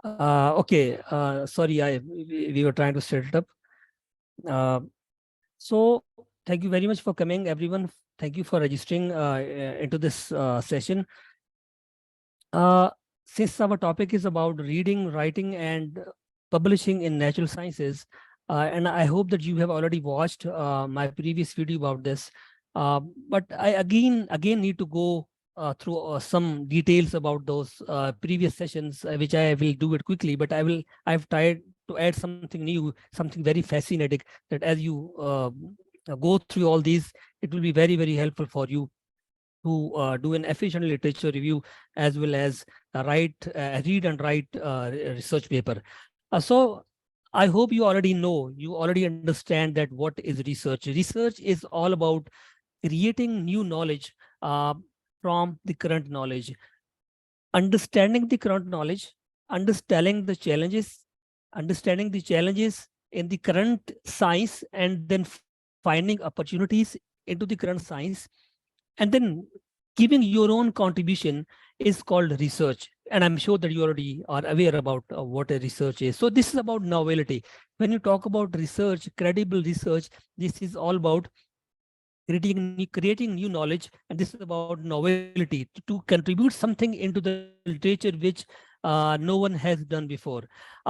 Okay, sorry, we were trying to set it up. Uh, so thank you very much for coming, everyone. Thank you for registering into this session. Uh, since our topic is about reading, writing, and publishing in natural sciences, and I hope that you have already watched my previous video about this. But I again need to go through some details about those previous sessions, which I will do it quickly. But I've tried to add something new, something very fascinating. That as you go through all these, it will be very helpful for you to do an efficient literature review, as well as read and write research paper. So I hope you already know, you already understand that what is research. Research is all about creating new knowledge uh, from the current knowledge, understanding the current knowledge, understanding the challenges in the current science, and then finding opportunities into the current science, and then giving your own contribution is called research. And I'm sure that you already are aware about what a research is. So this is about novelty. When you talk about research, credible research, this is all about creating new knowledge, and this is about novelty to contribute something into the literature which no one has done before.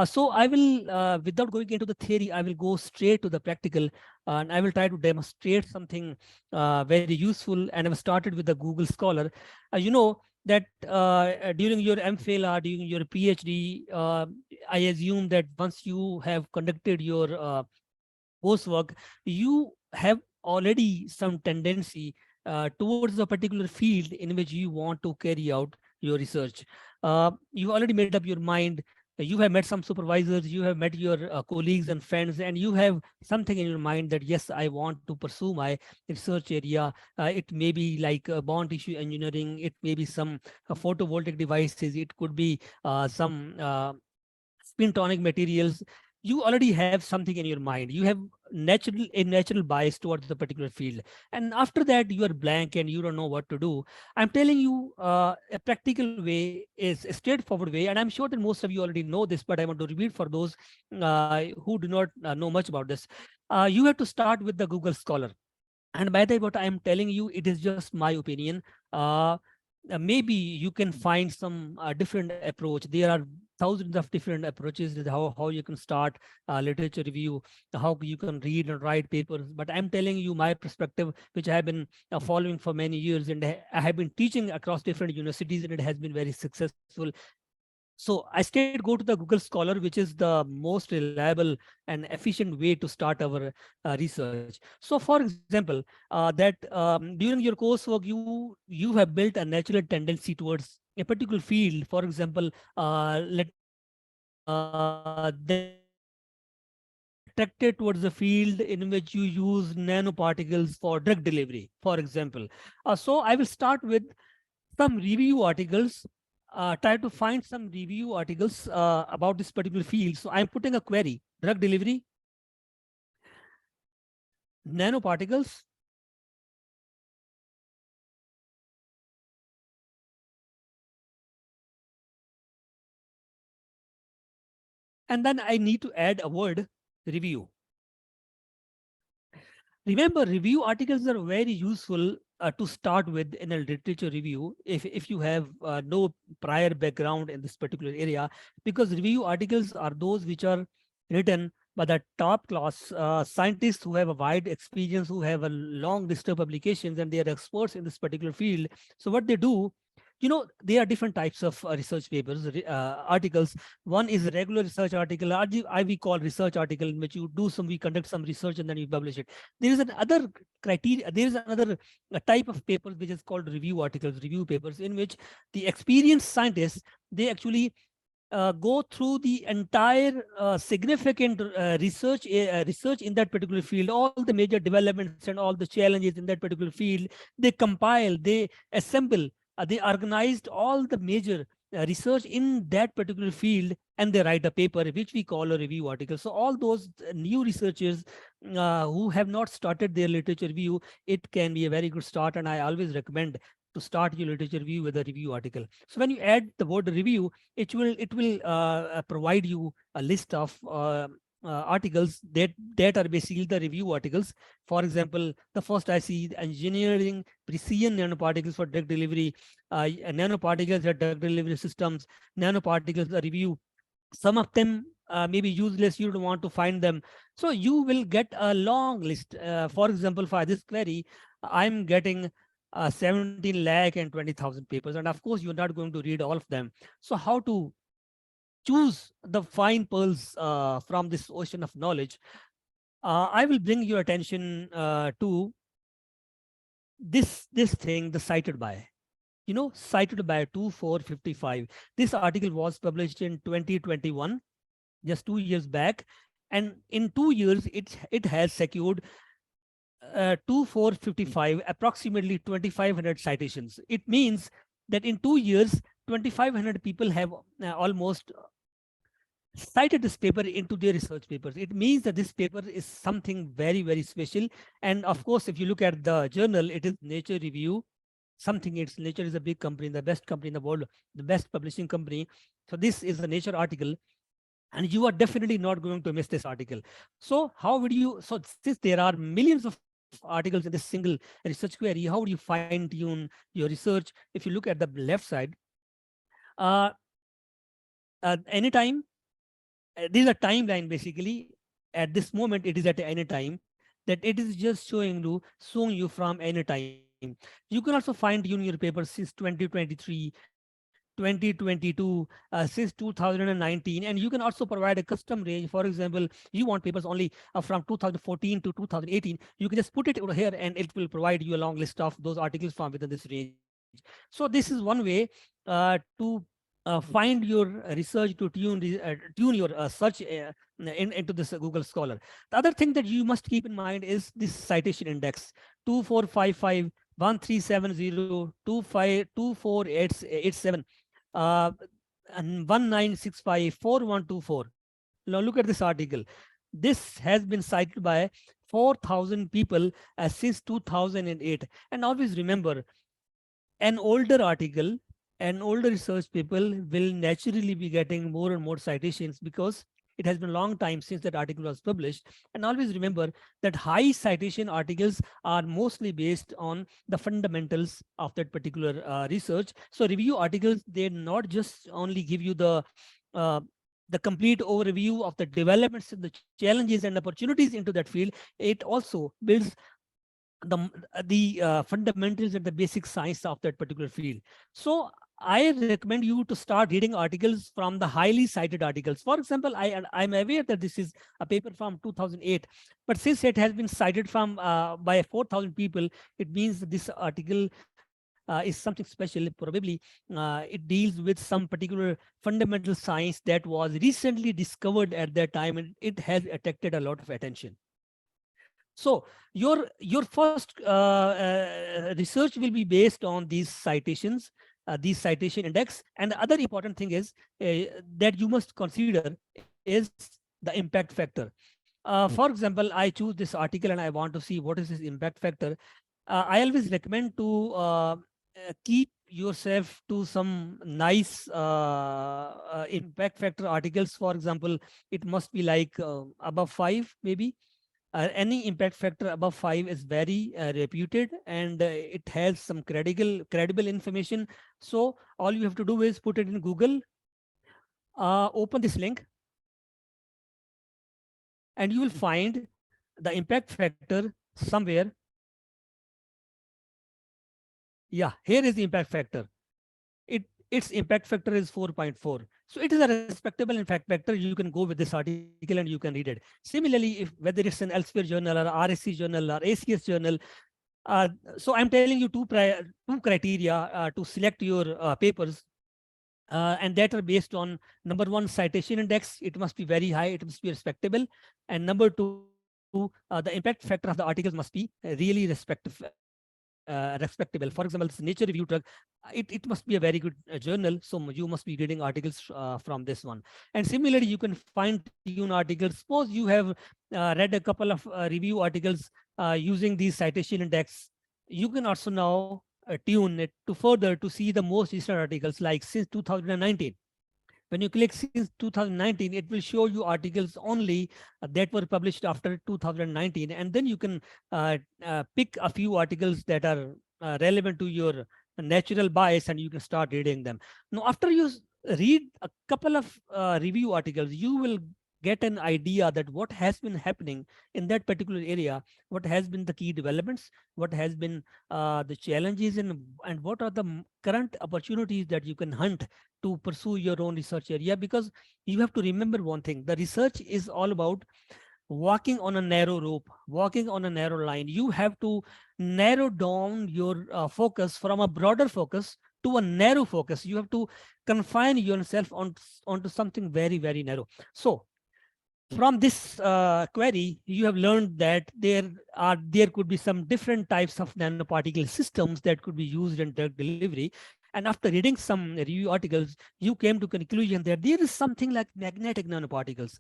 So I will, without going into the theory, I will go straight to the practical, and I will try to demonstrate something very useful. And I've started with the Google Scholar. You know that during your MPhil or during your PhD, I assume that once you have conducted your coursework, you have already some tendency towards a particular field in which you want to carry out your research. You already made up your mind. You have met some supervisors, you have met your colleagues and friends, and you have something in your mind that, yes, I want to pursue my research area. It may be like bond tissue engineering, it may be some photovoltaic devices, it could be some spintonic materials. You already have something in your mind. You have natural bias towards the particular field, and after that you are blank and you don't know what to do. I'm telling you a practical way, is a straightforward way, and I'm sure that most of you already know this, but I want to repeat for those who do not know much about this. You have to start with the Google Scholar. And by the way, what I am telling you, it is just my opinion. Maybe you can find some different approach. There are thousands of different approaches with how you can start literature review, how you can read and write papers. But I'm telling you my perspective, which I have been following for many years, and I have been teaching across different universities, and it has been very successful. So I straight go to the Google Scholar, which is the most reliable and efficient way to start our research. So for example, that during your coursework, you have built a natural tendency towards a particular field. For example, let that you are attracted towards the field in which you use nanoparticles for drug delivery, for example. So I will start with some review articles, try to find some review articles about this particular field. So I'm putting a query: drug delivery, nanoparticles, and then I need to add a word: review. Remember, review articles are very useful to start with in a literature review if you have no prior background in this particular area, because review articles are those which are written by the top class scientists who have a wide experience, who have a long list of publications, and they are experts in this particular field. So what they do, there are different types of research papers, articles. One is a regular research article, we call research article, in which we conduct some research and then you publish it. There is another criteria, there is another type of papers which is called review articles, review papers, in which the experienced scientists, they actually go through the entire significant research in that particular field, all the major developments and all the challenges in that particular field. They compile, they assemble, they organized all the major research in that particular field, and they write a paper which we call a review article. So all those new researchers who have not started their literature review, it can be a very good start, and I always recommend to start your literature review with a review article. So when you add the word review, it will provide you a list of articles that are basically the review articles. For example, the first I see engineering precision nanoparticles for drug delivery, nanoparticles at drug delivery systems, nanoparticles review. Some of them may be useless, you don't want to find them, so you will get a long list. For example, for this query, I'm getting 17 lakh and 20,000 papers, and of course you're not going to read all of them. So how to choose the fine pearls from this ocean of knowledge? I will bring your attention to this thing, the cited by. Cited by 2455. This article was published in 2021, just 2 years back, and in 2 years it has secured 2455, approximately 2500 citations. It means that in 2 years 2500 people have almost cited this paper into their research papers. It means that this paper is something very, very special. And of course, if you look at the journal, it is Nature Review. Something, it's Nature is a big company, the best company in the world, the best publishing company. So this is a Nature article, and you are definitely not going to miss this article. So how would you, so since there are millions of articles in this single research query, how would you fine tune your research? If you look at the left side, uh, anytime, this is a timeline basically. At this moment, it is at any time, that it is just showing you from any time. You can also find tune your paper since 2023, 2022, since 2019, and you can also provide a custom range. For example, you want papers only from 2014 to 2018, you can just put it over here and it will provide you a long list of those articles from within this range. So this is one way to find your research, to tune your search into this Google Scholar. The other thing that you must keep in mind is this citation index 2455, 1370, 2487, and 1965, 4124. Now look at this article. This has been cited by 4,000 people since 2008. And always remember, an older article, an older research paper will naturally be getting more and more citations because it has been a long time since that article was published. And always remember that high citation articles are mostly based on the fundamentals of that particular research. So review articles, they not just only give you uh, the complete overview of the developments and the challenges and opportunities into that field, it also builds the fundamentals and the basic science of that particular field. So I recommend you to start reading articles from the highly cited articles. For example, I'm aware that this is a paper from 2008, but since it has been cited from by 4,000 people, it means that this article is something special. Probably it deals with some particular fundamental science that was recently discovered at that time, and it has attracted a lot of attention. So your first research will be based on these citations, these citation index. And the other important thing is that you must consider is the impact factor. For example, I choose this article and I want to see what is this impact factor. I always recommend to keep yourself to some nice impact factor articles. For example, it must be like above 5 maybe. Any impact factor above 5 is very reputed, and it has some credible information. So all you have to do is put it in Google, open this link, and you will find the impact factor somewhere. Yeah, here is the impact factor. Its impact factor is 4.4. So it is a respectable impact factor. You can go with this article and you can read it. Similarly, if whether it's an Elsevier journal or RSC journal or ACS journal, so I'm telling you two criteria to select your papers, and that are based on number one, citation index. It must be very high. It must be respectable. And number two, the impact factor of the articles must be really respectable. For example, this Nature Review Drug, it must be a very good journal. So you must be reading articles from this one. And similarly, you can fine tune articles. Suppose you have read a couple of review articles using these citation index. You can also now tune it to further to see the most recent articles like since 2019. When you click since 2019, it will show you articles only that were published after 2019. And then you can pick a few articles that are relevant to your natural bias and you can start reading them. Now, after you read a couple of review articles, you will get an idea that what has been happening in that particular area, what has been the key developments, what has been the challenges and what are the current opportunities that you can hunt to pursue your own research area. Because you have to remember one thing, the research is all about walking on a narrow rope, walking on a narrow line. You have to narrow down your focus from a broader focus to a narrow focus. You have to confine yourself onto something very, very narrow. So from this query, you have learned that there could be some different types of nanoparticle systems that could be used in drug delivery. And after reading some review articles, you came to conclusion that there is something like magnetic nanoparticles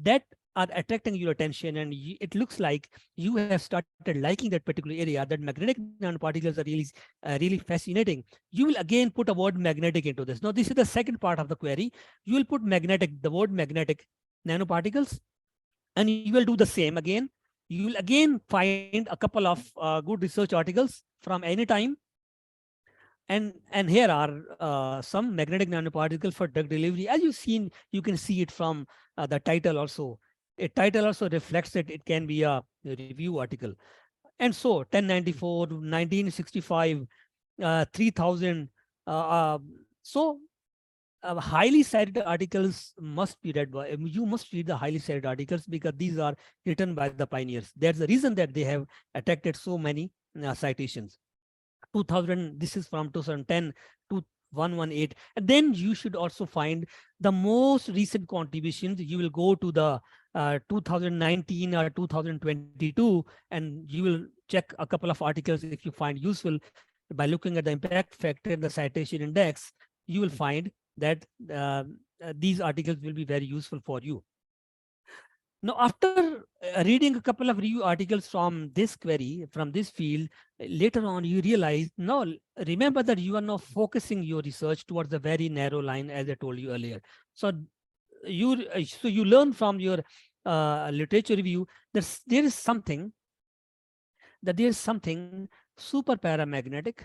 that are attracting your attention, and it looks like you have started liking that particular area. That magnetic nanoparticles are really fascinating. You will again put a word magnetic into this. Now, this is the second part of the query. You will put magnetic, the word magnetic nanoparticles, and you will do the same again. You will again find a couple of good research articles from any time. And here are some magnetic nanoparticles for drug delivery. As you've seen, you can see it from the title also. A title also reflects that it can be a review article. And so 1094, 1965, 3000. So highly cited articles must be read by, you must read the highly cited articles because these are written by the pioneers. There's a reason that they have attracted so many citations. 2000, this is from 2010 to 118. And then you should also find the most recent contributions. You will go to the 2019 or 2022, and you will check a couple of articles if you find useful. By looking at the impact factor in the citation index, you will find that these articles will be very useful for you. Now, after reading a couple of review articles from this query, from this field, later on you realize, no, remember that you are now focusing your research towards a very narrow line, as I told you earlier. So you learn from your literature review that there is something super paramagnetic,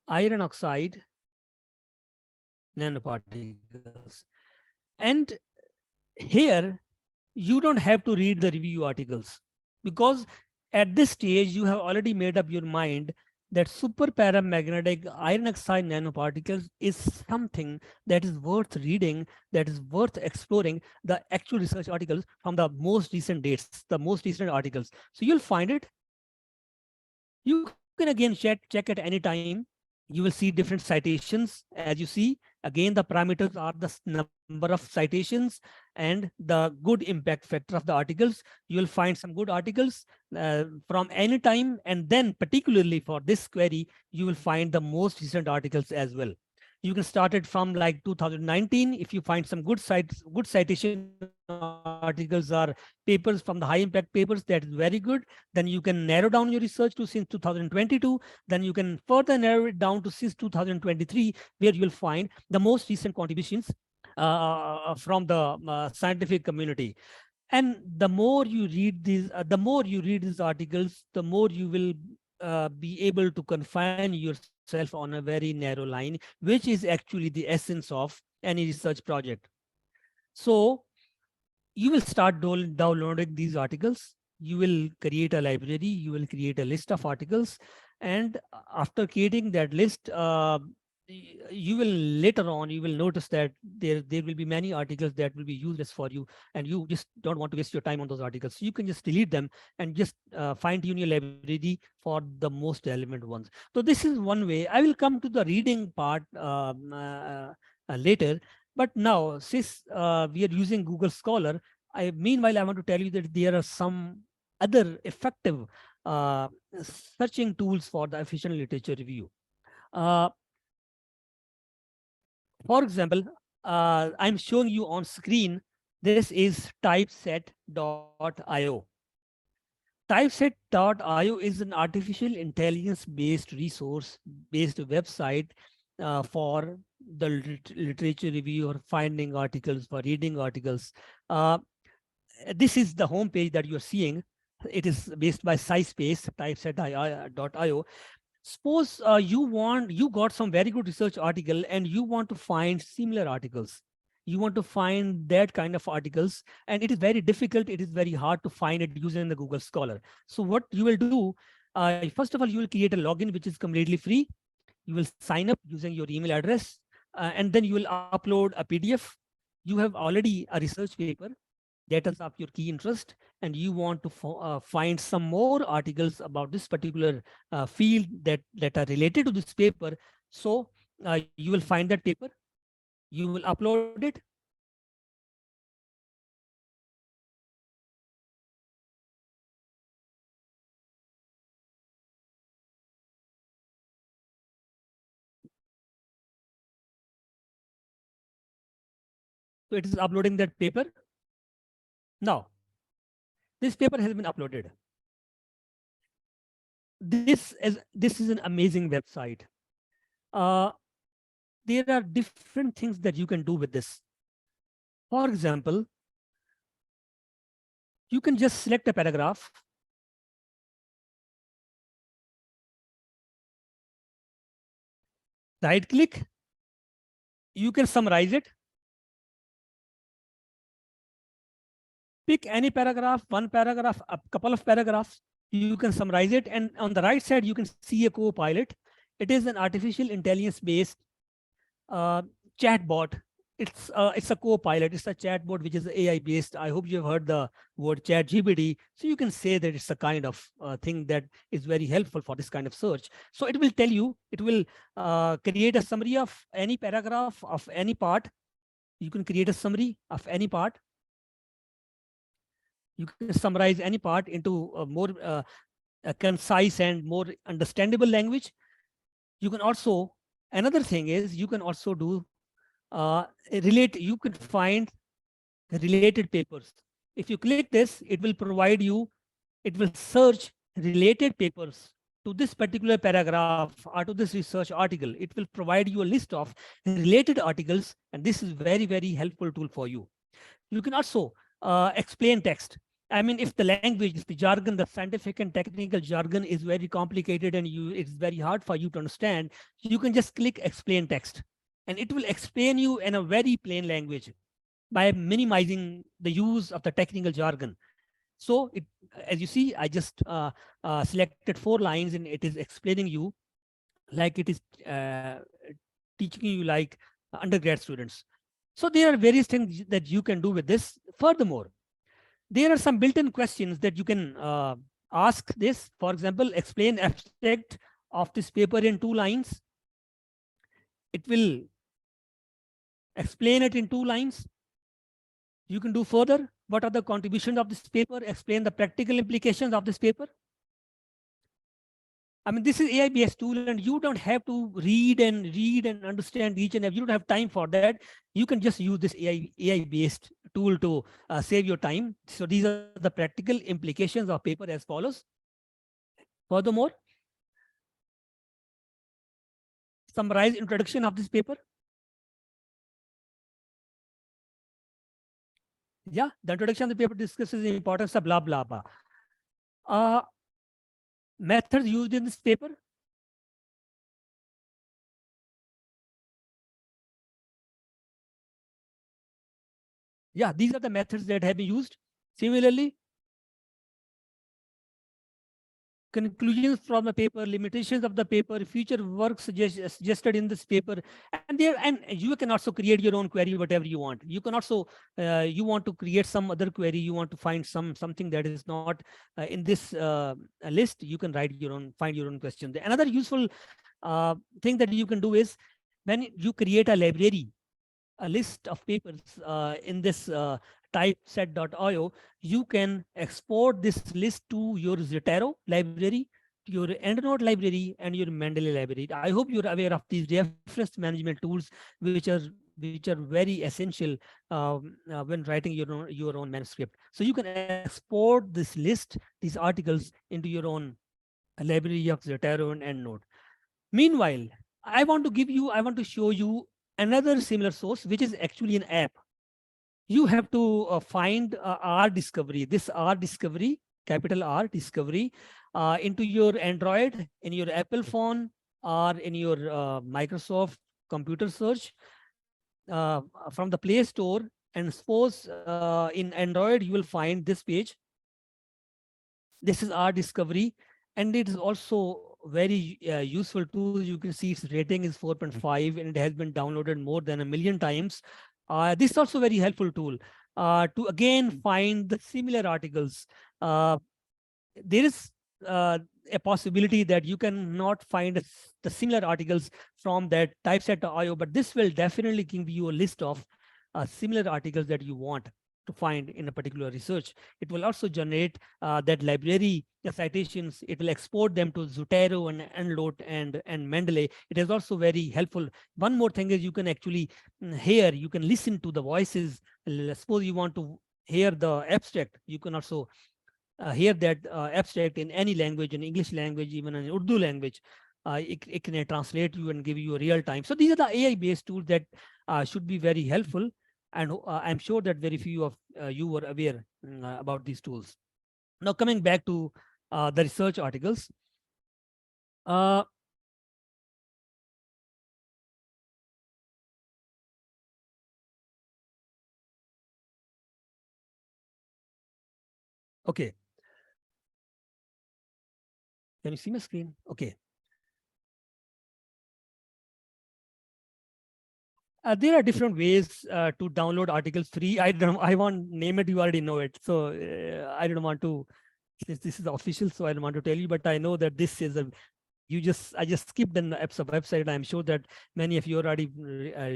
iron oxide nanoparticles. And here, you don't have to read the review articles, because at this stage, you have already made up your mind that super paramagnetic iron oxide nanoparticles is something that is worth reading, that is worth exploring the actual research articles from the most recent dates, the most recent articles. So you'll find it. You can again check at any time. You will see different citations. As you see, again, the parameters are the number of citations and the good impact factor of the articles. You will find some good articles from any time. And then particularly for this query, you will find the most recent articles as well. You can start it from like 2019. If you find some good citation articles are papers from the high impact papers, that is very good. Then you can narrow down your research to since 2022. Then you can further narrow it down to since 2023, where you will find the most recent contributions from the scientific community. And the more you read these articles, the more you will be able to confine yourself on a very narrow line, which is actually the essence of any research project. So you will start downloading these articles. You will create a library. You will create a list of articles. And after creating that list, you will later on, you will notice that there will be many articles that will be useless for you, and you just don't want to waste your time on those articles. So you can just delete them and just fine tune your library for the most relevant ones. So this is one way. I will come to the reading part later. But now, since we are using Google Scholar, meanwhile, I want to tell you that there are some other effective uh, searching tools for the efficient literature review. Uh, for example, I'm showing you on screen, this is typeset.io. Typeset.io is an artificial intelligence-based resource-based website for the literature review or finding articles, for reading articles. This is the home page that you're seeing. It is based by SciSpace, typeset.io. Suppose you got some very good research article and you want to find similar articles. You want to find that kind of articles, and it is very difficult. It is very hard to find it using the Google Scholar. So what you will do, first of all, you will create a login which is completely free. You will sign up using your email address, and then you will upload a PDF. You have already a research paper that is of your key interest, and you want to find some more articles about this particular field that are related to this paper. So you will find that paper, you will upload it. So it is uploading that paper. Now, this paper has been uploaded. This is an amazing website. There are different things that you can do with this. For example, you can just select a paragraph, right click, you can summarize it, pick any paragraph, one paragraph, a couple of paragraphs, you can summarize it, and on the right side you can see a co-pilot. It is an artificial intelligence based chatbot. It's a co-pilot. It's a chatbot which is AI based. I hope you have heard the word chat GPT. So you can say that it's a kind of thing that is very helpful for this kind of search. So it will tell you, it will create a summary of any paragraph of any part. You can create a summary of any part. You can summarize any part into a more concise and more understandable language. You can also, another thing is you can also do you could find related papers. If you click this, it will provide you, it will search related papers to this particular paragraph or to this research article. It will provide you a list of related articles, and this is very, very helpful tool for you. You can also explain text. I mean, if the language, if the jargon, the scientific and technical jargon is very complicated and it's very hard for you to understand, you can just click explain text, and it will explain you in a very plain language by minimizing the use of the technical jargon. So as you see, I just selected 4 lines and it is explaining you like it is teaching you like undergrad students. So there are various things that you can do with this. Furthermore, there are some built-in questions that you can ask this. For example, explain abstract of this paper in 2 lines. It will explain it in 2 lines. You can do further. What are the contributions of this paper? Explain the practical implications of this paper. I mean, this is AI-based tool, and you don't have to read and understand each and every. You don't have time for that. You can just use this AI-based tool to save your time. So these are the practical implications of paper as follows. Furthermore, summarize introduction of this paper. Yeah, the introduction of the paper discusses the importance of blah, blah, blah. Methods used in this paper. Yeah, these are the methods that have been used. Similarly, conclusions from the paper, limitations of the paper, future work suggested in this paper, and you can also create your own query, whatever you want. You can also, you want to create some other query, you want to find something that is not in this list, you can write your own, find your own question. Another useful thing that you can do is when you create a library, a list of papers in this typeset.io, you can export this list to your Zotero library, to your EndNote library, and your Mendeley library. I hope you're aware of these reference management tools, which are which are very essential when writing your own manuscript. So you can export this list, these articles, into your own library of Zotero and EndNote. Meanwhile, I want to show you another similar source, which is actually an app. You have to find R Discovery, this R Discovery, capital R Discovery, into your Android, in your Apple phone, or in your Microsoft computer search uh, from the Play Store. And suppose in Android, you will find this page. This is our discovery, and it is also very useful tool. You can see its rating is 4.5, and it has been downloaded more than 1 million times. This is also very helpful tool to again find the similar articles. There is a possibility that you cannot find the similar articles from that typeset.io, but this will definitely give you a list of similar articles that you want to find in a particular research. It will also generate that library citations. It will export them to Zotero and EndNote and Mendeley. It is also very helpful. One more thing is you can actually hear, you can listen to the voices. Suppose you want to hear the abstract, you can also hear that abstract in any language, in English language, even in Urdu language. It can translate you and give you a real time. So these are the AI-based tools that should be very helpful. And I'm sure that very few of you were aware about these tools. Now, coming back to the research articles. Uh, okay. Can you see my screen? Okay. There are different ways to download articles free. I won't name it. You already know it. So I don't want to, since this is official, so I don't want to tell you, but I know that this is a, I just skipped an apps of website. I'm sure that many of you are already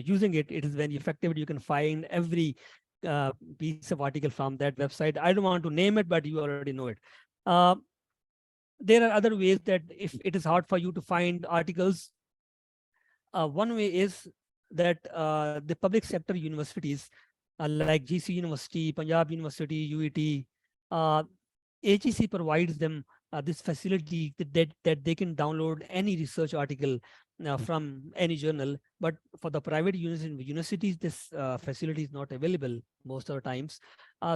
using it. It is very effective. You can find every piece of article from that website. I don't want to name it, but you already know it. Uh, there are other ways that if it is hard for you to find articles, one way is that the public sector universities like GC University, Punjab University, UET, HEC provides them this facility that they can download any research article from any journal. But for the private universities, this facility is not available most of the times.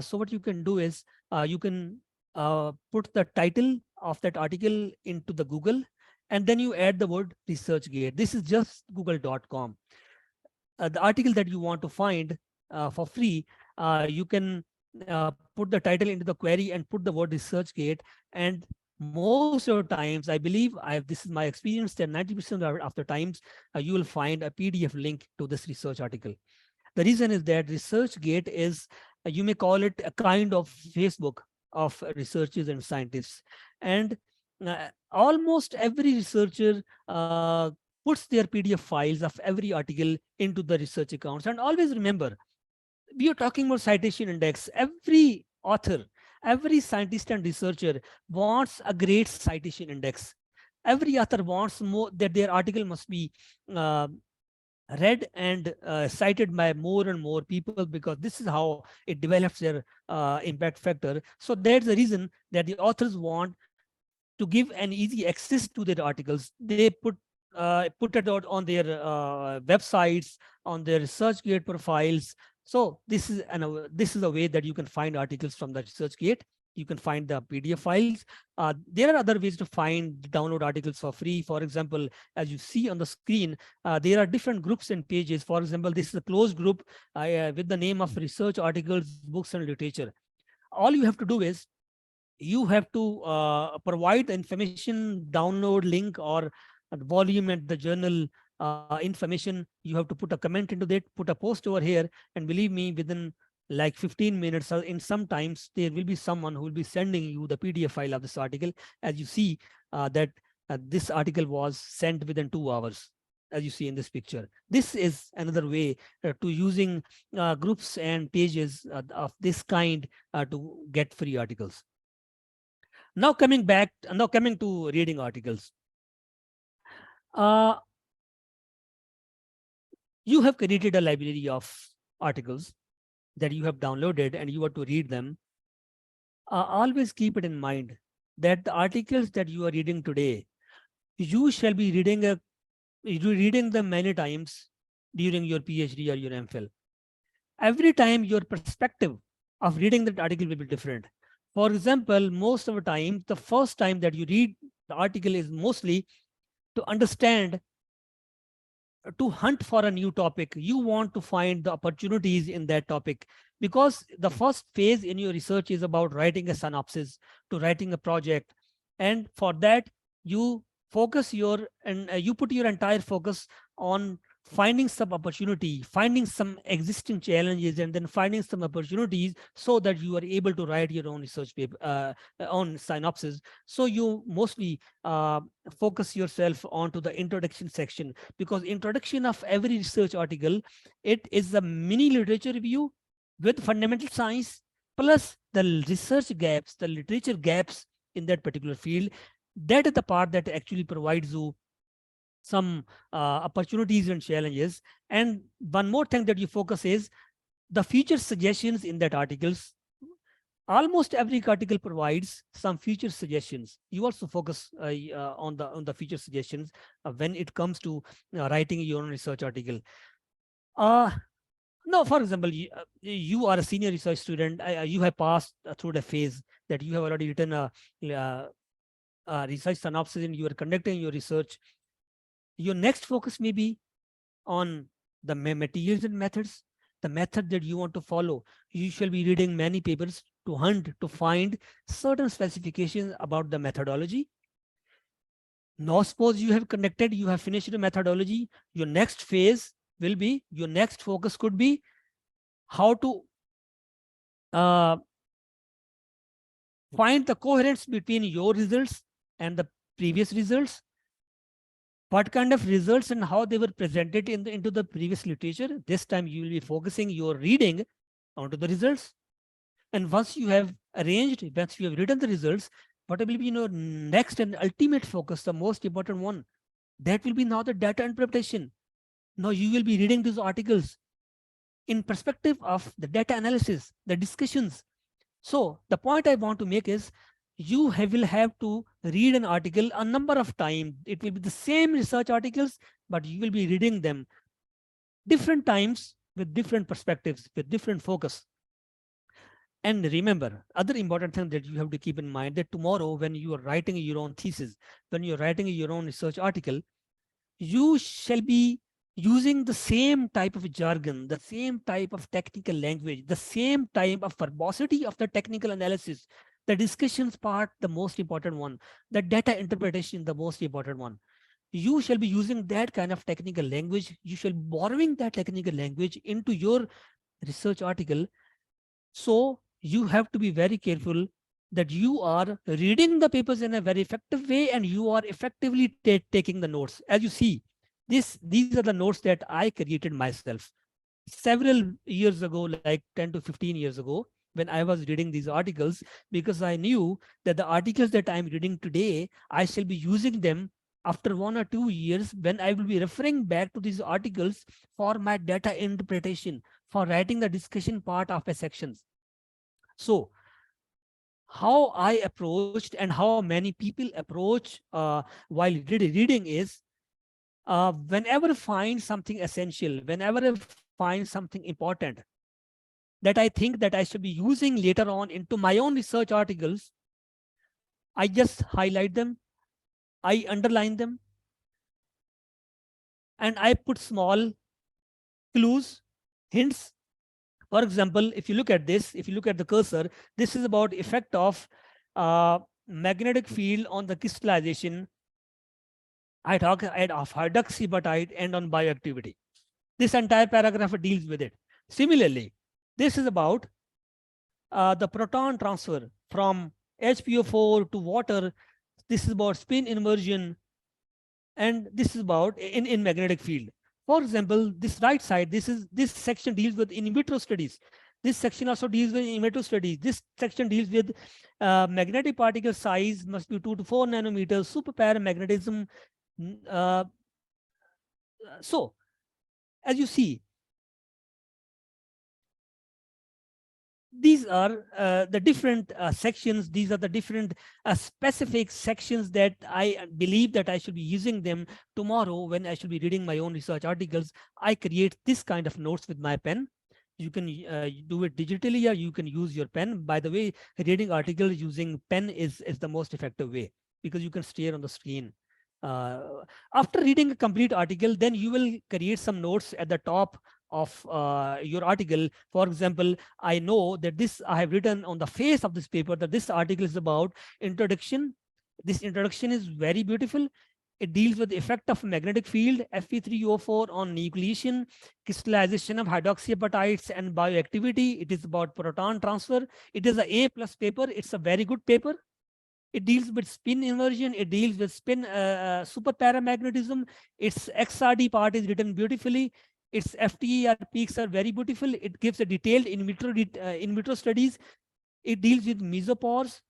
So what you can do is you can put the title of that article into the Google, and then you add the word ResearchGate. This is just google.com. The article that you want to find for free, you can put the title into the query and put the word ResearchGate. And most of the times, I believe, this is my experience, that 90% of the times, you will find a PDF link to this research article. The reason is that ResearchGate is, you may call it a kind of Facebook of researchers and scientists. And almost every researcher puts their PDF files of every article into the research accounts. And always remember, we are talking about citation index. Every author, every scientist and researcher wants a great citation index. Every author wants more, that their article must be uh, read and cited by more and more people, because this is how it develops their impact factor. So that's the reason that the authors want to give an easy access to their articles. They put it out on their websites, on their ResearchGate profiles. So this is a way that you can find articles from the ResearchGate. You can find the PDF files. There are other ways to find, download articles for free. For example, as you see on the screen, there are different groups and pages. For example, this is a closed group with the name of Research Articles, Books and Literature. All you have to do is you have to provide the information, download link or volume and the journal information. You have to put a comment into that, put a post over here, and believe me, within like 15 minutes or in sometimes there will be someone who will be sending you the PDF file of this article. As you see that this article was sent within 2 hours, as you see in this picture. This is another way to using groups and pages of this kind to get free articles. Now coming to reading articles. Uh, You have created a library of articles that you have downloaded and you want to read them. Always keep it in mind that the articles that you are reading today, you shall be reading them many times during your PhD or your MPhil. Every time your perspective of reading that article will be different. For example, most of the time, the first time that you read the article is mostly to understand, to hunt for a new topic. You want to find the opportunities in that topic, because the first phase in your research is about writing a synopsis, to writing a project. And for that, you you put your entire focus on finding some opportunity, finding some existing challenges, and then finding some opportunities, so that you are able to write your own research paper, on synopsis. So you mostly focus yourself onto the introduction section, because introduction of every research article, it is a mini literature review with fundamental science plus the research gaps, the literature gaps in that particular field. That is the part that actually provides you some opportunities and challenges. And one more thing that you focus is the feature suggestions in that articles. Almost every article provides some feature suggestions. You also focus on the feature suggestions when it comes to writing your own research article. Uh, no, for example, you are a senior research student. You have passed through the phase that you have already written a research synopsis and you are conducting your research. Your next focus may be on the materials and methods, the method that you want to follow. You shall be reading many papers to hunt, to find certain specifications about the methodology. Now, suppose you have conducted, you have finished the methodology. Your next phase will be, your next focus could be how to find the coherence between your results and the previous results. What kind of results and how they were presented into the previous literature. This time you will be focusing your reading onto the results. And once you have once you have written the results, what will be your next and ultimate focus, the most important one? That will be now the data interpretation. Now you will be reading these articles in perspective of the data analysis, the discussions. So the point I want to make is, will have to read an article a number of times. It will be the same research articles, but you will be reading them different times with different perspectives, with different focus. And remember, other important thing that you have to keep in mind, that tomorrow when you are writing your own thesis, when you're writing your own research article, you shall be using the same type of jargon, the same type of technical language, the same type of verbosity of the technical analysis, the discussions part, the most important one, the data interpretation, the most important one. You shall be using that kind of technical language. You shall be borrowing that technical language into your research article. So you have to be very careful that you are reading the papers in a very effective way and you are effectively taking the notes. As you see, these are the notes that I created myself several years ago, like 10 to 15 years ago, when I was reading these articles, because I knew that the articles that I'm reading today, I shall be using them after 1 or 2 years, when I will be referring back to these articles for my data interpretation, for writing the discussion part of a sections. So how I approached and how many people approach while reading is, whenever find something essential, whenever I find something important that I think that I should be using later on into my own research articles, I just highlight them, I underline them, and I put small clues, hints. For example, if you look at this, if you look at the cursor, this is about effect of magnetic field on the crystallization. I talk of hydroxyapatite and on bioactivity. This entire paragraph deals with it. Similarly, this is about the proton transfer from HPO4 to water. This is about spin inversion, and this is about in magnetic field. For example, this right side, this section deals with in vitro studies. This section also deals with in vitro studies. This section deals with magnetic particle size must be 2 to 4 nanometers, super paramagnetism. So As you see, these are the different sections. These are the different specific sections that I believe that I should be using them tomorrow when I should be reading my own research articles. I create this kind of notes with my pen. You can do it digitally, or you can use your pen. By the way, reading articles using pen is the most effective way, because you can stare on the screen. After reading a complete article, then you will create some notes at the top of your article. For example, I know that this I have written on the face of this paper that this article is about introduction. This introduction is very beautiful. It deals with the effect of magnetic field Fe3O4 on nucleation, crystallization of hydroxyapatites, and bioactivity. It is about proton transfer. It is a A+ paper. It's a very good paper. It deals with spin inversion. It deals with spin superparamagnetism. Its XRD part is written beautifully. Its FTER peaks are very beautiful. It gives a detailed in vitro studies. It deals with mesopores,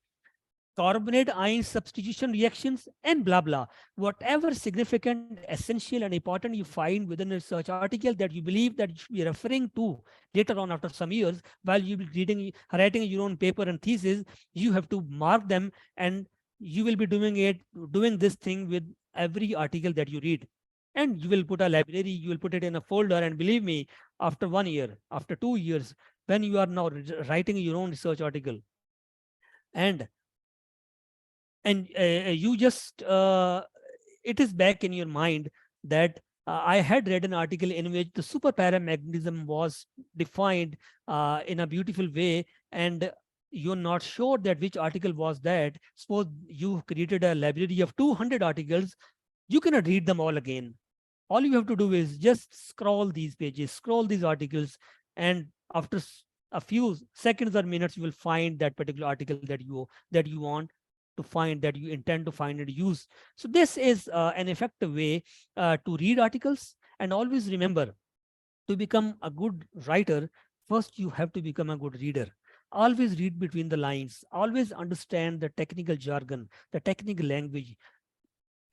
carbonate ion substitution reactions, and blah blah. Whatever significant, essential, and important you find within a research article that you believe that you should be referring to later on after some years while you will be writing your own paper and thesis, you have to mark them, and you will be doing this thing with every article that you read. And you will put a library, you will put it in a folder, and believe me, after 1 year, after 2 years, when you are now writing your own research article, and you just it is back in your mind that I had read an article in which the superparamagnetism was defined in a beautiful way, and you're not sure that which article was that. Suppose you created a library of 200 articles, you cannot read them all again. All you have to do is just scroll these pages, scroll these articles, and after a few seconds or minutes, you will find that particular article that you want to find, that you intend to find and use. So this is an effective way to read articles. And always remember, to become a good writer, first you have to become a good reader. Always read between the lines. Always understand the technical jargon, the technical language.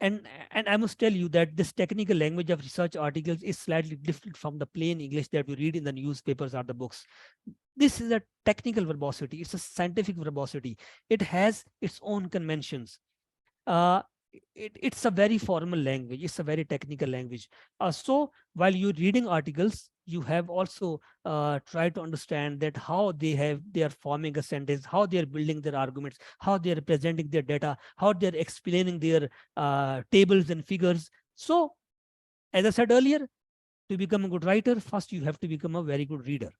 And I must tell you that this technical language of research articles is slightly different from the plain English that we read in the newspapers or the books. This is a technical verbosity. It's a scientific verbosity. It has its own conventions. Uh, it's a very formal language. It's a very technical language. So while you're reading articles, you have also tried to understand that how they are forming a sentence, how they are building their arguments, how they are presenting their data, how they are explaining their tables and figures. So, as I said earlier, to become a good writer, first you have to become a very good reader.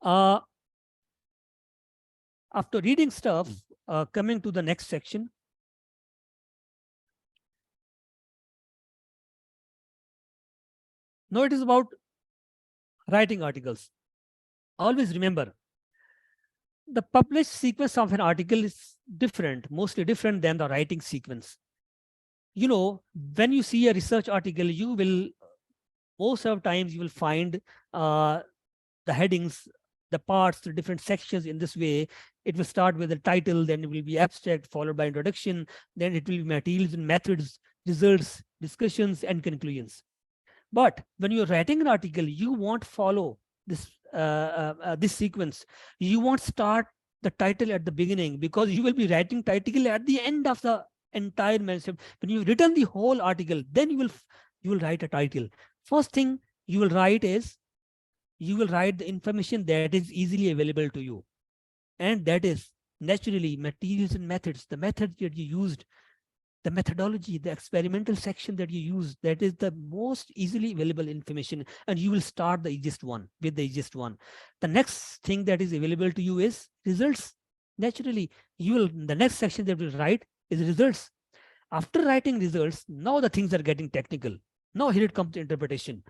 After reading stuff, coming to the next section. Now it is about writing articles. Always remember, the published sequence of an article is different, mostly different than the writing sequence. You know, when you see a research article, you will, most of the times you will find the headings, the parts, the different sections in this way. It will start with the title, then it will be abstract, followed by introduction, then it will be materials and methods, results, discussions, and conclusions. But when you're writing an article, you won't follow this sequence. You won't start the title at the beginning, because you will be writing title at the end of the entire manuscript. When you've written the whole article, then you will write a title. First thing you will write is, you will write the information that is easily available to you, and that is naturally materials and methods, the methods that you used, the methodology, the experimental section that you use. That is the most easily available information, and you will start the easiest one with the easiest one. The next thing that is available to you is results. Naturally, the next section that you will write is results. After writing results, now the things are getting technical. Now here it comes to interpretation.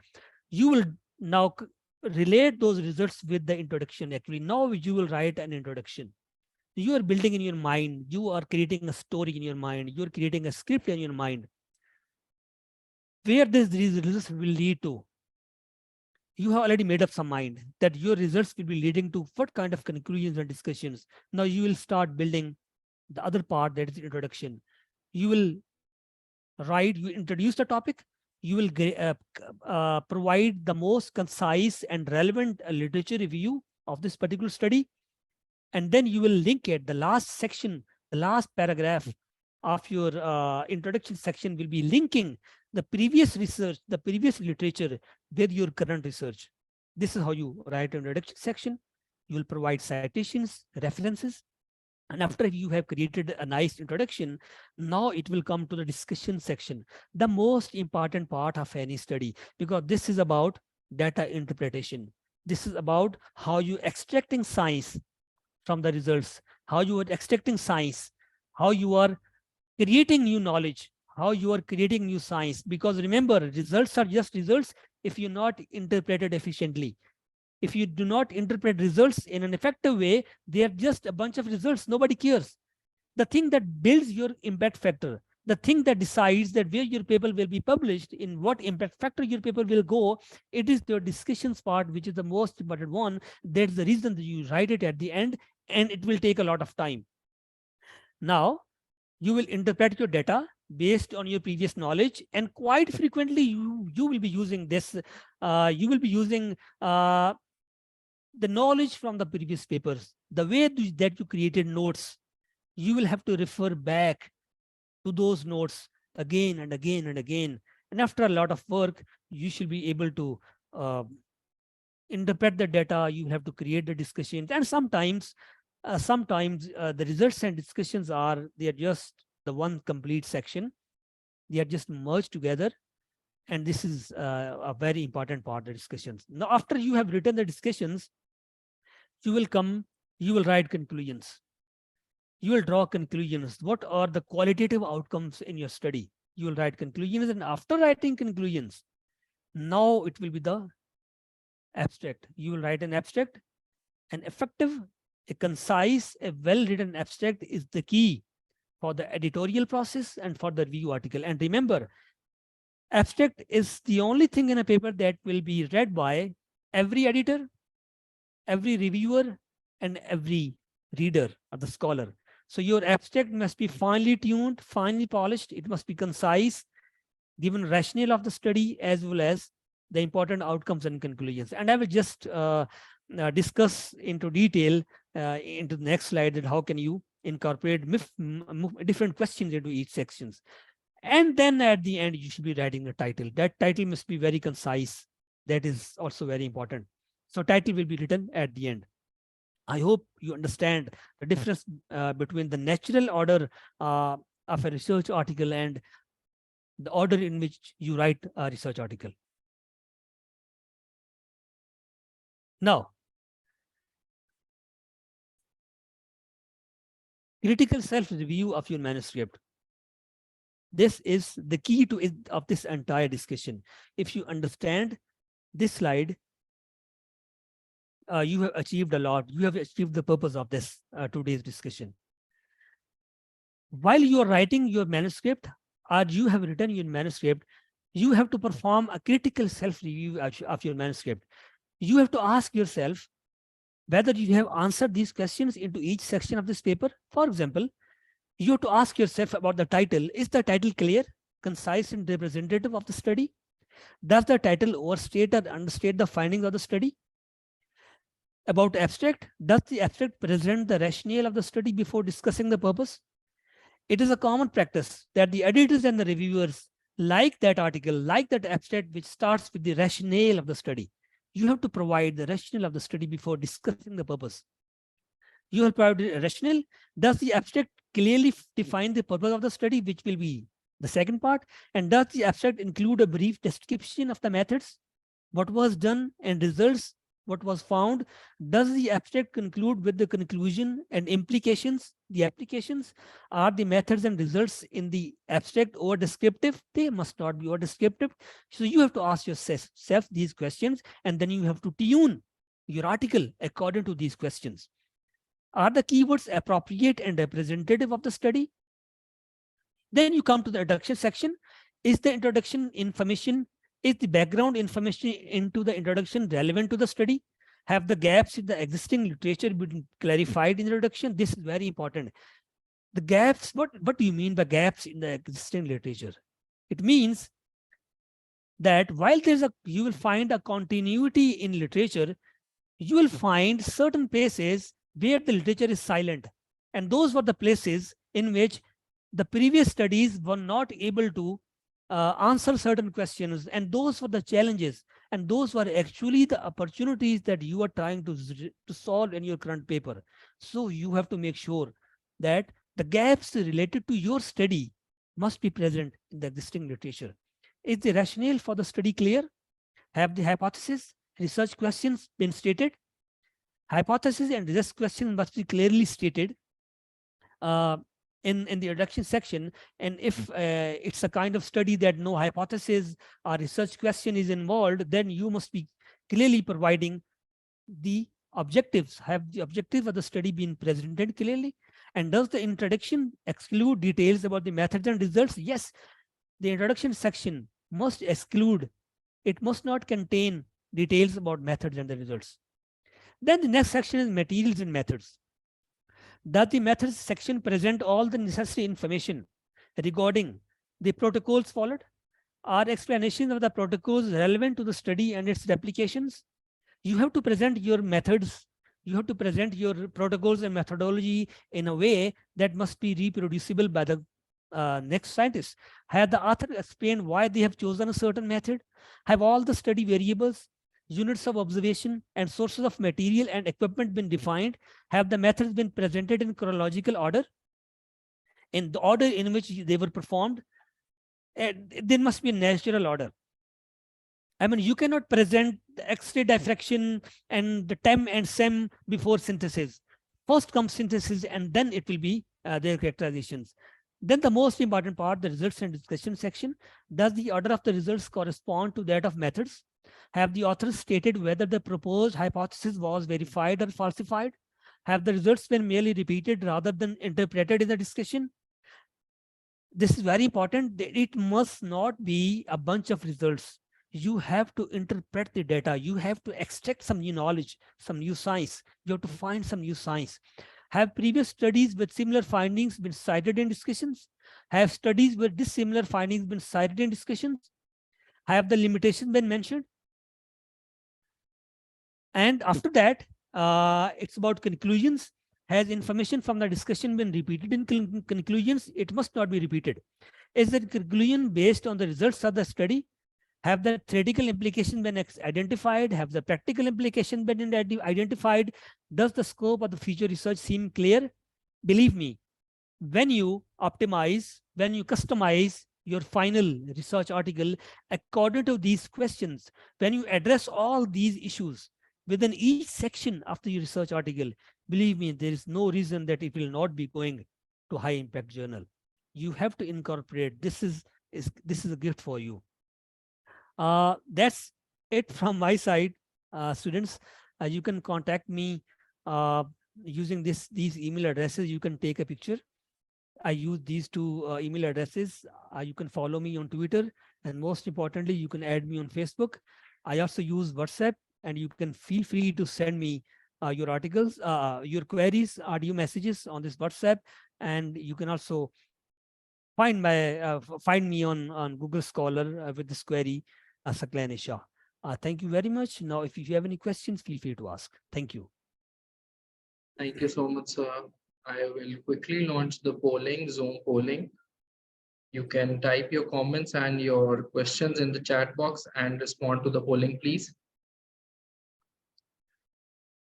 You will now relate those results with the introduction. Actually, now you will write an introduction. You are building in your mind, you are creating a story in your mind, you're creating a script in your mind, where these results will lead to. You have already made up some mind that your results will be leading to what kind of conclusions and discussions. Now you will start building the other part, that is the introduction. You will write, you introduce the topic, You will provide the most concise and relevant literature review of this particular study. And then you will link it. The last section, the last paragraph of your introduction section will be linking the previous research, the previous literature with your current research. This is how you write an introduction section. You will provide citations, references. And after you have created a nice introduction, now it will come to the discussion section, the most important part of any study, because this is about data interpretation. This is about how you extracting science from the results, how you are extracting science, how you are creating new knowledge, how you are creating new science. Because remember, results are just results if you're not interpreted efficiently. If you do not interpret results in an effective way, they are just a bunch of results. Nobody cares. The thing that builds your impact factor, the thing that decides that where your paper will be published, in what impact factor your paper will go, it is the discussions part, which is the most important one. That's the reason that you write it at the end, and it will take a lot of time. Now, you will interpret your data based on your previous knowledge, and quite frequently you will be using this. You will be using the knowledge from the previous papers. The way that you created notes, you will have to refer back to those notes again and again and again. And after a lot of work, you should be able to interpret the data. You have to create the discussions. And sometimes the results and discussions they are just the one complete section. They are just merged together. And this is a very important part of the discussions. Now, after you have written the discussions, you will write conclusions. You will draw conclusions. What are the qualitative outcomes in your study? You will write conclusions, and after writing conclusions, now it will be the abstract. You will write an abstract. An effective, a concise, a well-written abstract is the key for the editorial process and for the review article. And remember, abstract is the only thing in a paper that will be read by every editor, every reviewer, and every reader or the scholar. So your abstract must be finely tuned, finely polished. It must be concise, given rationale of the study, as well as the important outcomes and conclusions. And I will just discuss into detail into the next slide that how can you incorporate different questions into each sections. And then at the end, you should be writing the title. That title must be very concise. That is also very important. So title will be written at the end. I hope you understand the difference between the natural order of a research article and the order in which you write a research article. Now, critical self-review of your manuscript. This is the key of this entire discussion. If you understand this slide, you have achieved a lot. You have achieved the purpose of this today's discussion. While you are writing your manuscript, or you have written your manuscript, you have to perform a critical self-review of your manuscript. You have to ask yourself whether you have answered these questions into each section of this paper. For example, you have to ask yourself about the title. Is the title clear, concise, and representative of the study? Does the title overstate or understate the findings of the study? About abstract, does the abstract present the rationale of the study before discussing the purpose? It is a common practice that the editors and the reviewers like that article, like that abstract, which starts with the rationale of the study. You have to provide the rationale of the study before discussing the purpose. You have provided a rationale. Does the abstract clearly define the purpose of the study, which will be the second part? And does the abstract include a brief description of the methods, what was done, and results, what was found? Does the abstract conclude with the conclusion and implications, the applications? Are the methods and results in the abstract over descriptive? They must not be over descriptive. So you have to ask yourself these questions, and then you have to tune your article according to these questions. Are the keywords appropriate and representative of the study? Then you come to the introduction section. Is the introduction information, is the background information into the introduction relevant to the study? Have the gaps in the existing literature been clarified in the introduction? This is very important. The gaps, what do you mean by gaps in the existing literature? It means that while you will find a continuity in literature, you will find certain places where the literature is silent. And those were the places in which the previous studies were not able to answer certain questions. And those were the challenges. And those were actually the opportunities that you are trying to solve in your current paper. So you have to make sure that the gaps related to your study must be present in the existing literature. Is the rationale for the study clear? Have the hypothesis, research questions been stated? Hypothesis and research questions must be clearly stated uh, in the introduction section. And if it's a kind of study that no hypothesis or research question is involved, then you must be clearly providing the objectives. Have the objective of the study been presented clearly? And does the introduction exclude details about the methods and results? Yes, the introduction section must exclude, it must not contain details about methods and the results. Then the next section is materials and methods. Does the methods section present all the necessary information regarding the protocols followed? Are explanations of the protocols relevant to the study and its applications? You have to present your methods, you have to present your protocols and methodology in a way that must be reproducible by the next scientist. Have the author explained why they have chosen a certain method? Have all the study variables, units of observation, and sources of material and equipment been defined? Have the methods been presented in chronological order, in the order in which they were performed? There must be a natural order. I mean, you cannot present the X-ray diffraction and the TEM and SEM before synthesis. First comes synthesis, and then it will be their characterizations. Then the most important part, the results and discussion section. Does the order of the results correspond to that of methods? Have the authors stated whether the proposed hypothesis was verified or falsified? Have the results been merely repeated rather than interpreted in the discussion? This is very important. It must not be a bunch of results. You have to interpret the data. You have to extract some new knowledge, some new science. You have to find some new science. Have previous studies with similar findings been cited in discussions? Have studies with dissimilar findings been cited in discussions? Have the limitations been mentioned? And after that, it's about conclusions. Has information from the discussion been repeated in conclusions? It must not be repeated. Is the conclusion based on the results of the study? Have the theoretical implication been identified? Have the practical implication been identified? Does the scope of the future research seem clear? Believe me, when you optimize, when you customize your final research article according to these questions, when you address all these issues within each section of the research article, believe me, there is no reason that it will not be going to high impact journal. You have to incorporate. This is a gift for you. That's it from my side, students. You can contact me using these email addresses. You can take a picture. I use these two email addresses. You can follow me on Twitter, and most importantly, you can add me on Facebook. I also use WhatsApp, and you can feel free to send me your articles, your queries, audio messages on this WhatsApp, and you can also find me on Google Scholar with this query, Saqlain Abbas Shah. Thank you very much. Now, if you have any questions, feel free to ask. Thank you. Thank you so much, sir. I will quickly launch the polling, Zoom polling. You can type your comments and your questions in the chat box and respond to the polling, please.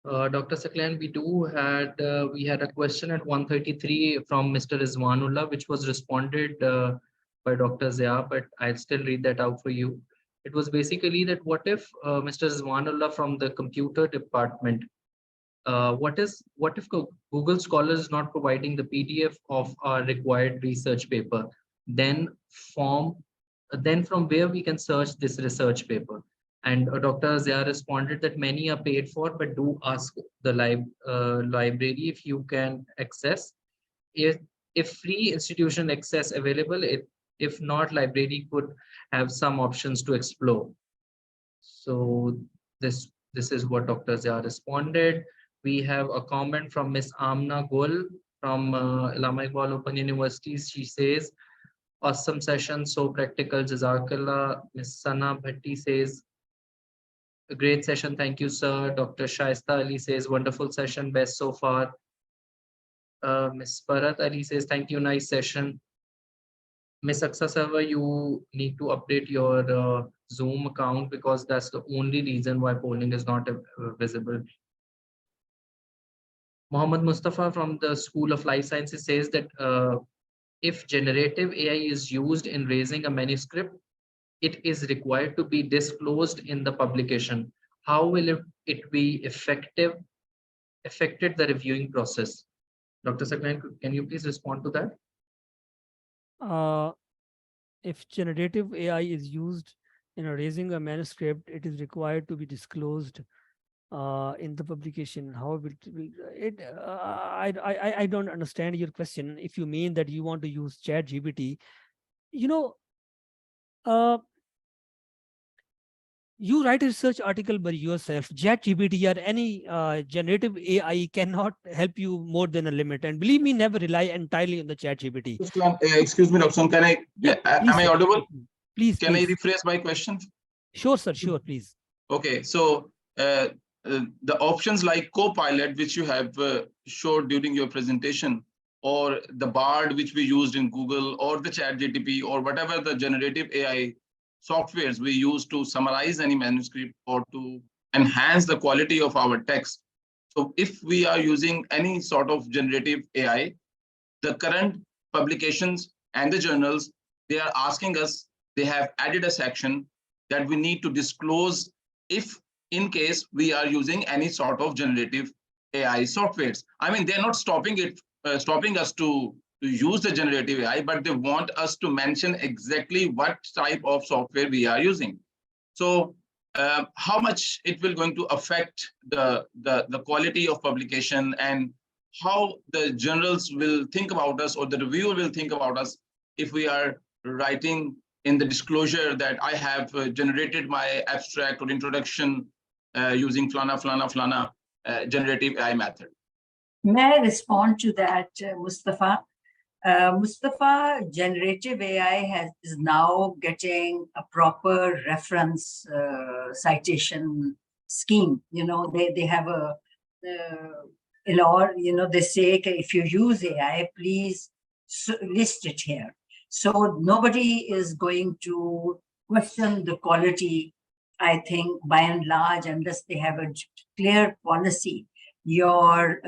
Dr. Saqlain, we had a question at 1:33 from Mr. Rizwanullah, which was responded by Dr. Zia, but I'll still read that out for you. It was basically that what if Mr. Rizwanullah from the computer department, what if Google Scholar is not providing the PDF of our required research paper? Then from where we can search this research paper? And Dr. Zia responded that many are paid for, but do ask the library if you can access. If free institutional access available, if not, library could have some options to explore. So this is what Dr. Zia responded. We have a comment from Miss Amna Gul from Allama Iqbal Open University. She says, Awesome session, so practical. Jazakallah. Miss Sana Bhatti says, a great session. Thank you, sir. Dr. Shaista Ali says, wonderful session, best so far. Miss Bharat Ali says, thank you, nice session. Miss Aksa Server, you need to update your Zoom account because that's the only reason why polling is not visible. Mohammed Mustafa from the School of Life Sciences says that if generative AI is used in raising a manuscript, it is required to be disclosed in the publication. How will it be affected the reviewing process? Dr. Saqlain, can you please respond to that? If generative AI is used in raising a manuscript, it is required to be disclosed in the publication. How will it? I don't understand your question. If you mean that you want to use Chat GPT, you know, you write a research article by yourself. Chat GPT or any generative AI cannot help you more than a limit. And believe me, never rely entirely on the Chat GPT. Excuse me, Dr. Can I? Yeah, am I audible? Please, Can I please. rephrase my question? Sure, sir. Sure, please. Okay, so the options like Copilot, which you have showed during your presentation, or the Bard, which we used in Google, or the ChatGPT, or whatever the generative AI softwares we use to summarize any manuscript or to enhance the quality of our text. So if we are using any sort of generative AI, the current publications and the journals, they are asking us, they have added a section that we need to disclose if in case we are using any sort of generative AI softwares. I mean, they're not stopping us to use the generative AI, but they want us to mention exactly what type of software we are using. So how much it will going to affect the quality of publication, and how the journals will think about us or the reviewer will think about us if we are writing in the disclosure that I have generated my abstract or introduction using flana generative AI method. May I respond to that, Mustafa? Mustafa, generative AI is now getting a proper reference citation scheme. You know, they have a, in or, you know, they say, if you use AI, please list it here. So nobody is going to question the quality, I think, by and large, unless they have a clear policy. Your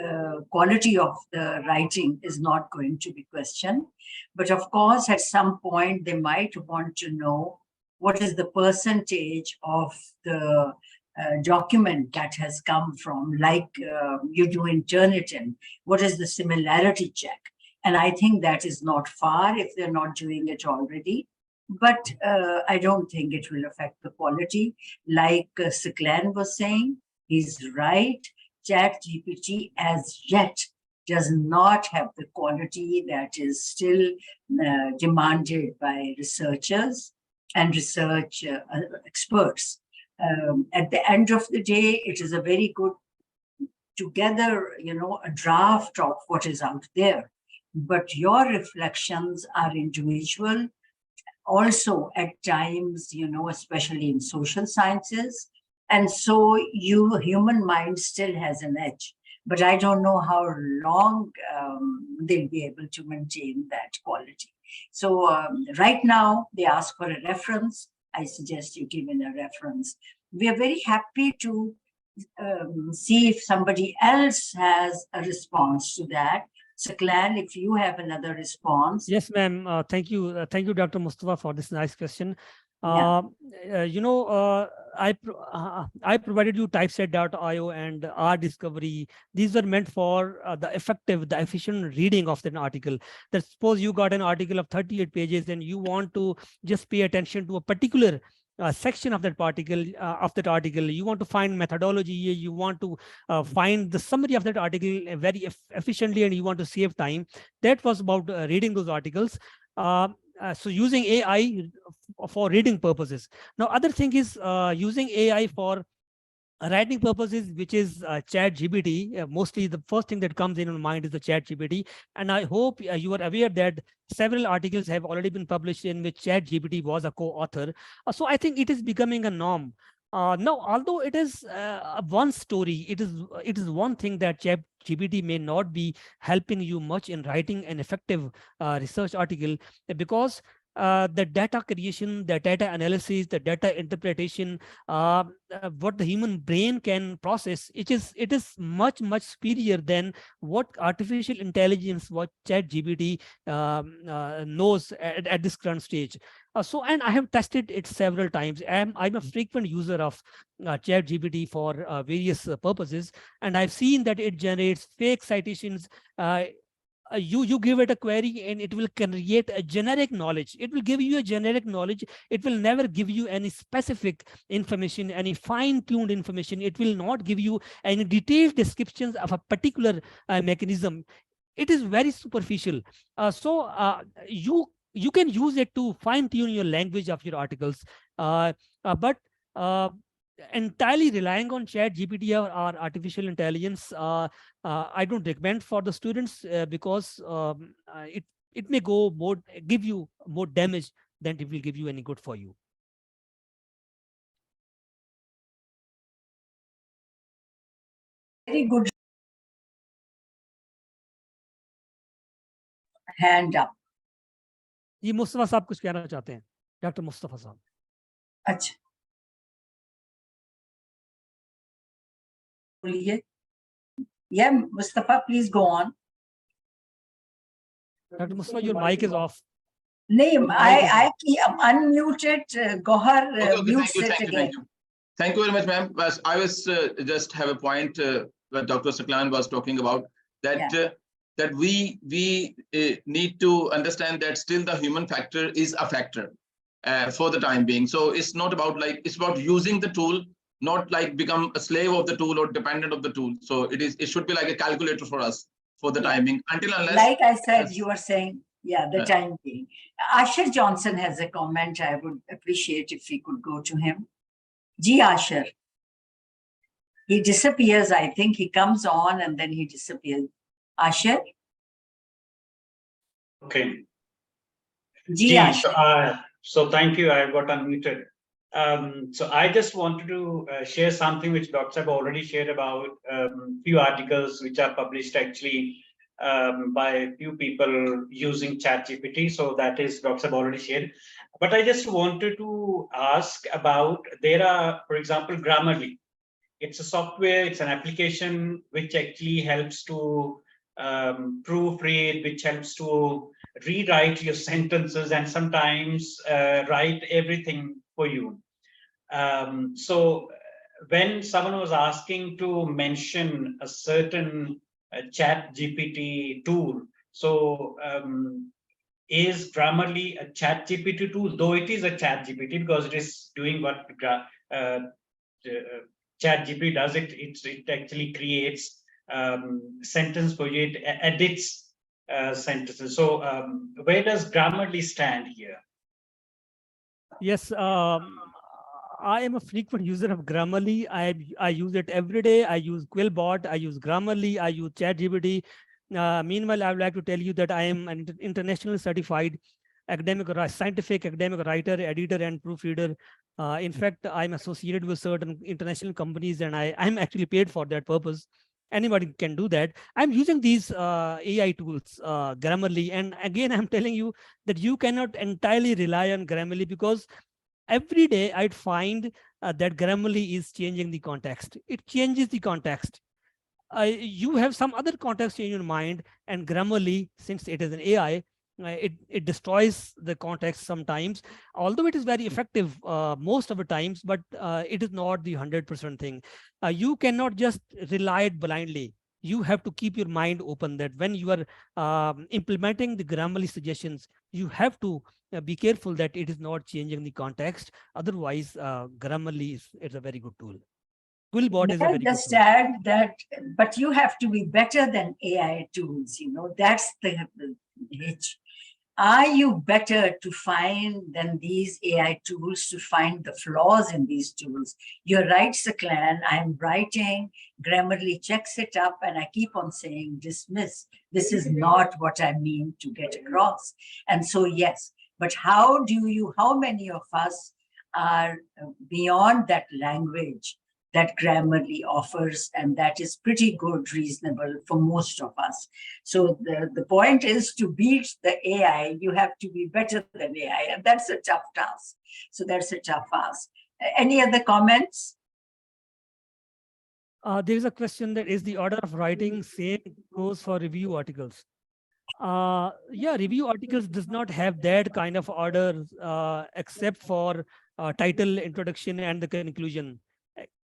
quality of the writing is not going to be questioned. But of course, at some point, they might want to know what is the percentage of the document that has come from, like you do in Turnitin, what is the similarity check? And I think that is not far if they're not doing it already. But I don't think it will affect the quality. Like Saqlain was saying, he's right. ChatGPT as yet does not have the quality that is still demanded by researchers and research experts. At the end of the day, it is a very good together, you know, a draft of what is out there. But your reflections are individual. Also, at times, you know, especially in social sciences. And so human mind still has an edge. But I don't know how long they'll be able to maintain that quality. So right now, they ask for a reference. I suggest you give in a reference. We are very happy to see if somebody else has a response to that. Saqlain, if you have another response. Yes, ma'am. Thank you. Thank you, Dr. Mustafa, for this nice question. You know, I provided you typeset.io and R discovery. These were meant for the efficient reading of an article. That suppose you got an article of 38 pages and you want to just pay attention to a particular section of that article. You want to find methodology. You want to find the summary of that article very efficiently, and you want to save time. That was about reading those articles. So using AI for reading purposes. Now, other thing is using AI for writing purposes, which is chat GPT, mostly the first thing that comes in your mind is the chat GPT. And I hope you are aware that several articles have already been published in which chat GPT was a co-author. So I think it is becoming a norm. Now, although it is one story, it is one thing that chat GPT may not be helping you much in writing an effective research article, because the data creation, the data analysis, the data interpretation, what the human brain can process, it is much superior than what artificial intelligence, what chat GPT knows at this current stage. So, and I have tested it several times. I'm a frequent user of chat GPT for various purposes, and I've seen that it generates fake citations. You give it a query and it will create a generic knowledge. It will give you a generic knowledge. It will never give you any specific information, any fine-tuned information. It will not give you any detailed descriptions of a particular mechanism. It is very superficial. You can use it to fine-tune your language of your articles, but entirely relying on chat GPT or artificial intelligence, I don't recommend for the students, because it may give you more damage than it will give you any good for you. Very good. Hand up. ये मुस्तफा साहब कुछ कहना चाहते हैं, doctor Mustafa साहब. अच्छा, बोलिए. Yeah, Mustafa, please go on. Dr. Mustafa, your mic is off. No, I unmuted. Gohar mutes thank you, it thank you, again. thank you. Thank you very much, ma'am. I was just have a point what Dr. Saqlain was talking about, that that we need to understand that still the human factor is a factor for the time being. So it's not about it's about using the tool, not like become a slave of the tool or dependent of the tool. So it should be like a calculator for us for the time being, until unless, like I said, you were saying, the time being. Asher Johnson has a comment. I would appreciate if we could go to him. Ji Asher. He disappears, I think. He comes on and then he disappears. Asher? Okay. Ji Asher. So thank you. I got unmuted. So I just wanted to share something which Dr. Saab already shared about few articles which are published actually by a few people using ChatGPT. So that is Dr. Saab already shared. But I just wanted to ask about, there are, for example, Grammarly. It's a software, it's an application which actually helps to proofread, which helps to rewrite your sentences and sometimes write everything for you. So when someone was asking to mention a certain chat GPT tool, so is Grammarly a chat GPT tool? Though it is a chat GPT because it is doing what chat GPT does, it actually creates sentence for you, it edits sentences. So where does Grammarly stand here? Yes, I am a frequent user of Grammarly. I use it every day. I use Quillbot, I use Grammarly, I use ChatGPT. Meanwhile, I would like to tell you that I am an internationally certified scientific academic writer, editor, and proofreader. In fact, I'm associated with certain international companies, and I'm actually paid for that purpose. Anybody can do that. I'm using these AI tools, Grammarly, and again, I'm telling you that you cannot entirely rely on Grammarly, because every day I'd find that Grammarly is changing the context. It changes the context. You have some other context in your mind, and Grammarly, since it is an AI, it destroys the context sometimes, although it is very effective most of the times, but it is not the 100% thing. You cannot just rely it blindly. You have to keep your mind open, that when you are implementing the Grammarly suggestions, you have to be careful that it is not changing the context. Otherwise, Grammarly is a very good tool. Quillbot is a very good just tool. add that, but you have to be better than AI tools. That's the hitch. are you better to find than these AI tools to find the flaws in these tools? You're right, Saqlain. I'm writing, Grammarly checks it up, and I keep on saying dismiss. This is not what I mean to get across. And so, yes, but how many of us are beyond that language that Grammarly offers, and that is pretty good, reasonable for most of us. So the point is, to beat the AI, you have to be better than AI, and that's a tough task. So that's a tough ask. Any other comments? There is a question that is the order of writing same goes for review articles. Yeah, review articles does not have that kind of order except for title, introduction, and the conclusion.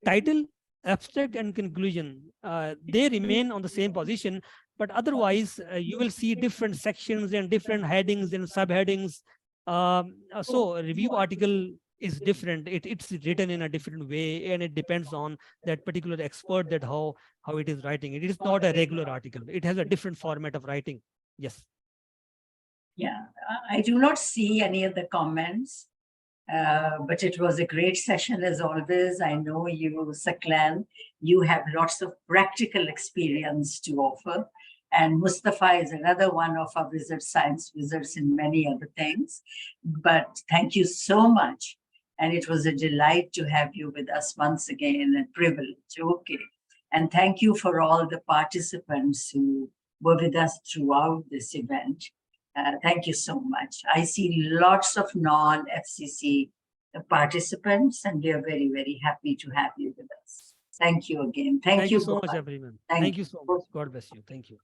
Title, abstract, and conclusion, they remain on the same position, but otherwise you will see different sections and different headings and subheadings. So review article is different. It's written in a different way, and it depends on that particular expert, that how it is writing. It is not a regular article. It has a different format of writing. Yes. Yeah, I do not see any of the comments, but it was a great session as always. I know you, Saqlain, you have lots of practical experience to offer. And Mustafa is another one of our science wizards in many other things. But thank you so much. And it was a delight to have you with us once again, and privilege. Okay. And thank you for all the participants who were with us throughout this event. Thank you so much. I see lots of non-FCC participants, and we are very, very happy to have you with us. Thank you again. Thank you so much, everyone. Thank you so much. God bless you. Thank you.